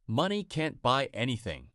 Money can't buy anything.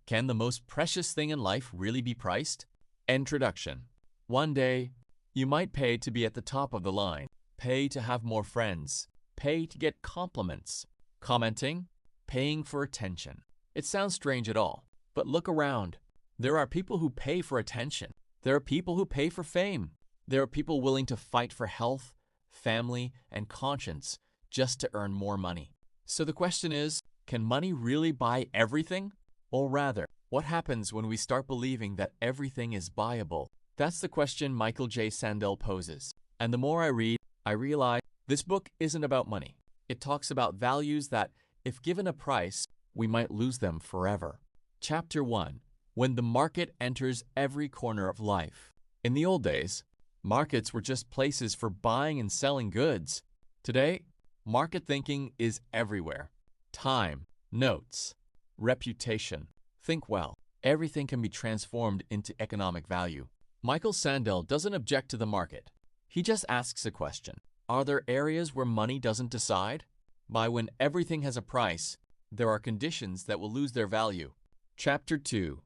Can the most precious thing in life really be priced? Introduction. One day, you might pay to be at the top of the line, pay to have more friends, pay to get compliments, commenting, paying for attention. It sounds strange at all, but look around. There are people who pay for attention. There are people who pay for fame. There are people willing to fight for health, family, and conscience just to earn more money. So the question is, can money really buy everything? Or rather, what happens when we start believing that everything is buyable? That's the question Michael J. Sandel poses. And the more I read, I realize this book isn't about money. It talks about values that, if given a price, we might lose them forever. Chapter 1. When the market enters every corner of life. In the old days, markets were just places for buying and selling goods. Today, market thinking is everywhere. Time, notes, reputation. Think well. Everything can be transformed into economic value. Michael Sandel doesn't object to the market. He just asks a question. Are there areas where money doesn't decide? By when everything has a price, there are conditions that will lose their value. Chapter 2.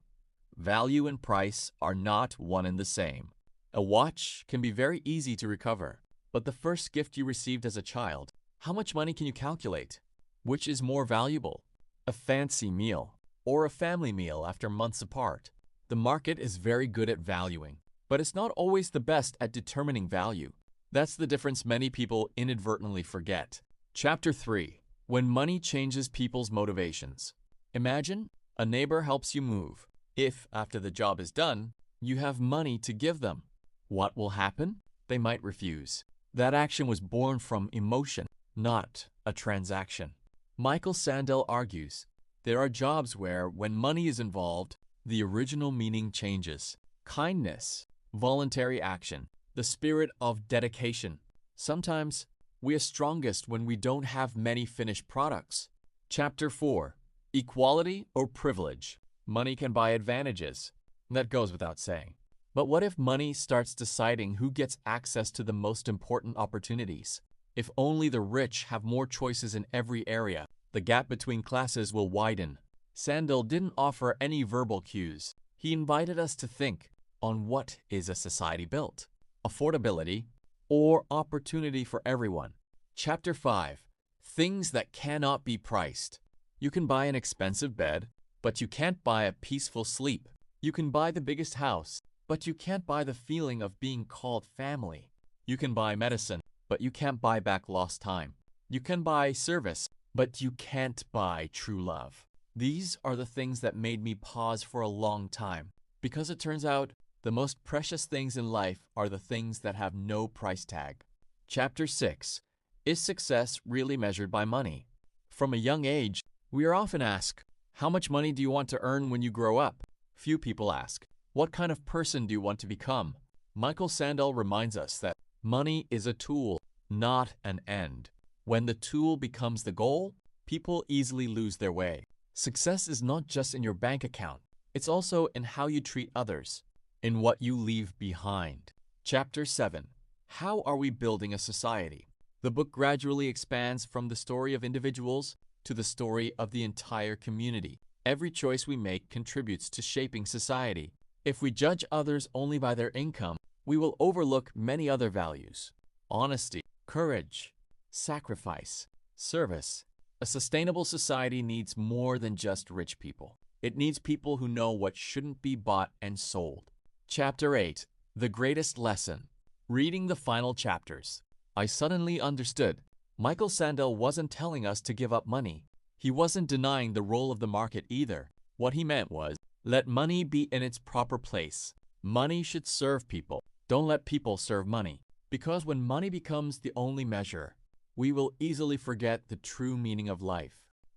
Value and price are not one and the same. A watch can be very easy to recover, but the first gift you received as a child, how much money can you calculate? Which is more valuable? A fancy meal or a family meal after months apart? The market is very good at valuing, but it's not always the best at determining value. That's the difference many people inadvertently forget. Chapter 3. When money changes people's motivations. Imagine a neighbor helps you move. If, after the job is done, you have money to give them, what will happen? They might refuse. That action was born from emotion, not a transaction. Michael Sandel argues, there are jobs where, when money is involved, the original meaning changes. Kindness, voluntary action, the spirit of dedication. Sometimes, we are strongest when we don't have many finished products. Chapter 4. Equality or privilege. Money can buy advantages. That goes without saying. But what if money starts deciding who gets access to the most important opportunities? If only the rich have more choices in every area, the gap between classes will widen. Sandel didn't offer any verbal cues. He invited us to think on what is a society built? Affordability or opportunity for everyone? Chapter 5. Things that cannot be priced. You can buy an expensive bed, but you can't buy a peaceful sleep. You can buy the biggest house, but you can't buy the feeling of being called family. You can buy medicine, but you can't buy back lost time. You can buy service, but you can't buy true love. These are the things that made me pause for a long time, because it turns out the most precious things in life are the things that have no price tag. Chapter 6. Is success really measured by money? From a young age, we are often asked, how much money do you want to earn when you grow up? Few people ask, what kind of person do you want to become? Michael Sandel reminds us that money is a tool, not an end. When the tool becomes the goal, people easily lose their way. Success is not just in your bank account. It's also in how you treat others, in what you leave behind. Chapter 7. How are we building a society? The book gradually expands from the story of individuals to the story of the entire community. Every choice we make contributes to shaping society. If we judge others only by their income, we will overlook many other values. Honesty, courage, sacrifice, service. A sustainable society needs more than just rich people. It needs people who know what shouldn't be bought and sold. Chapter 8. The Greatest Lesson. Reading the final chapters, I suddenly understood. Michael Sandel wasn't telling us to give up money. He wasn't denying the role of the market either. What he meant was, let money be in its proper place. Money should serve people. Don't let people serve money. Because when money becomes the only measure, we will easily forget the true meaning of life.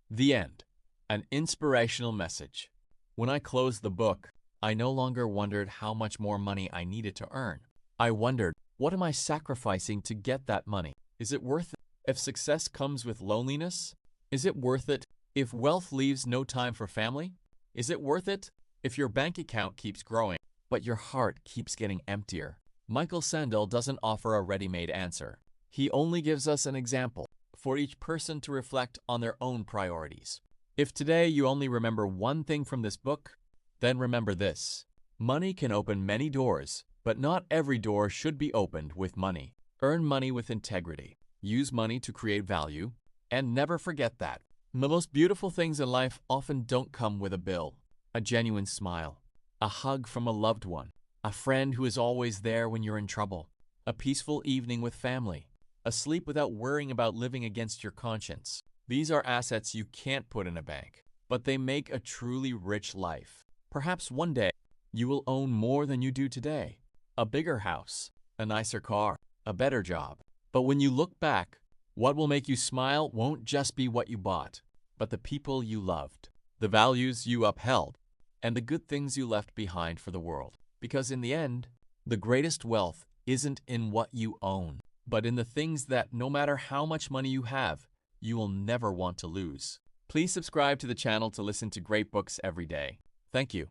The end. An inspirational message. When I closed the book, I no longer wondered how much more money I needed to earn. I wondered, what am I sacrificing to get that money? Is it worth it? If success comes with loneliness, is it worth it? If wealth leaves no time for family, is it worth it? If your bank account keeps growing, but your heart keeps getting emptier. Michael Sandel doesn't offer a ready-made answer. He only gives us an example for each person to reflect on their own priorities. If today you only remember one thing from this book, then remember this. Money can open many doors, but not every door should be opened with money. Earn money with integrity. Use money to create value, and never forget that. The most beautiful things in life often don't come with a bill. A genuine smile, a hug from a loved one, a friend who is always there when you're in trouble, a peaceful evening with family, a sleep without worrying about living against your conscience. These are assets you can't put in a bank, but they make a truly rich life. Perhaps one day you will own more than you do today. A bigger house, a nicer car, a better job. But when you look back, what will make you smile won't just be what you bought, but the people you loved, the values you upheld, and the good things you left behind for the world. Because in the end, the greatest wealth isn't in what you own, but in the things that no matter how much money you have, you will never want to lose. Please subscribe to the channel to listen to great books every day. Thank you.